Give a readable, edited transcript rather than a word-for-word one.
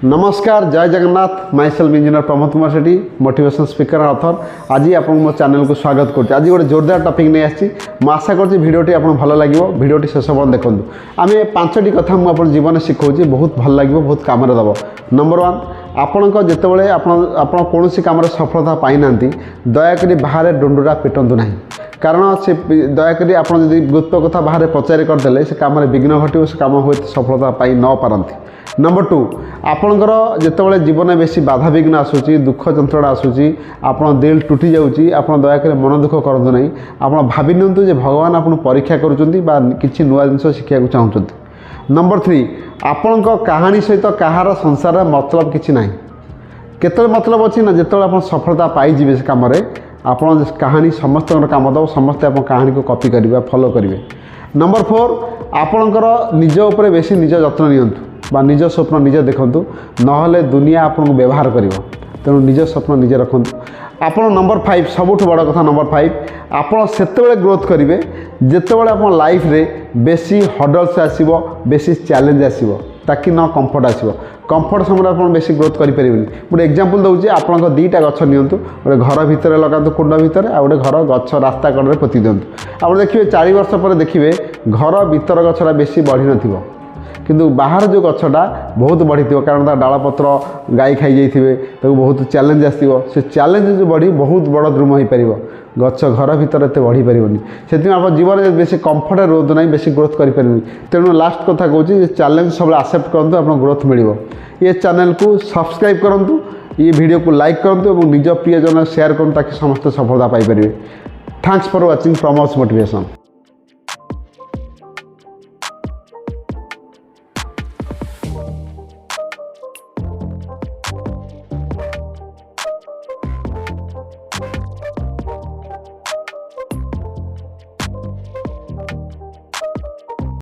नमस्कार जय Jagannath myself engineer Pramod Kumar सेठी motivation speaker Athar आज आप मो चैनल को स्वागत कर आज गोटे जोरदार टॉपिक नहीं आसी आशा कर भिडियोटी आप भल लगे भिडियोटी शेष पर्यटन देखूँ आम पांचटी कथा मुझे जीवन शिखाऊँ बहुत भल लगे बहुत कम दब नंबर वन आपण जितेबाला आप कौन कम सफलता पाई ना दयाकोरी बाहर डुंडुरा पिटंतु ना कारण से दयाकोरी आप गुप्त कथा बाहर पचारि करदे से कम विघ्न घटो से कम हुए सफलता पाई न पारती नंबर टू आपणकर जितेबाला जीवन बेसी बाधा विघ्न आसूची दुख जंत्रणा आसूची आप दिल टूटी जाऊँगी आप दयाकोरी मन दुख करूँ ना आप भावी नियंतु जे भगवान आपको परीक्षा करुँच नुआ जिन शिखा चाहूँगी नंबर थ्री आपण कहानी सहित कहार संसार मतलब किसी ना केत मतलब अच्छी ना जिते आप सफलता पाइबे से कम आप कहानी समस्त काम दब समस्ते आप कहानी को कॉपी करेंगे फॉलो करेंगे नंबर फोर आपणकर निज उपर बेसी निज जत्न नियंतु बा निज स्वप्न निजे देखूँ ना दुनिया आपको व्यवहार कर तेणु निज स्वप्न निजे रखु आप नंबर फाइव सबुठ बड़ कथा नंबर फाइव आप से ग्रोथ करेंगे जितेबाला आप लाइफ रे बेसी हर्डल्स आसो बेसी चैलेंज आसो ताकि न कंफर्ट आसो कंफर्ट समय आप बेसी ग्रोथ करें गोटे एग्जांपल दूसरी आप दुईटा गछ नियंतु गोटे घर भितर लगातु कुंड भितर आ गए घर गछ रास्ता कड़े पोति दिंतु आप देखिए 4 वर्ष पर देखिए घर भीतर गछटा बेसी बढ़ी न किंतु बाहर जो गछटा बहुत बढ़ी थी कारण डाल पत्र गाई खाई जाइए बहुत चैलेंज आसो से चैलेंज जो बढ़ी बहुत बड़ द्रुम हो पार गछ घर भीतर एत बढ़ी पारनि से आप जीवन बेसी कंफर्ट रोद ना बेसी ग्रोथ करें तेणु लास्ट कथा कहूँ चैलेंज सब एक्सेप्ट करूँ आप ग्रोथ मिल ये चैनल को सब्सक्राइब करूँ ये वीडियो को लाइक करूँ और निज प्रियजन शेयर करूँ ताकि समस्त सफलता पाई। Thanks for watching Pramod motivation.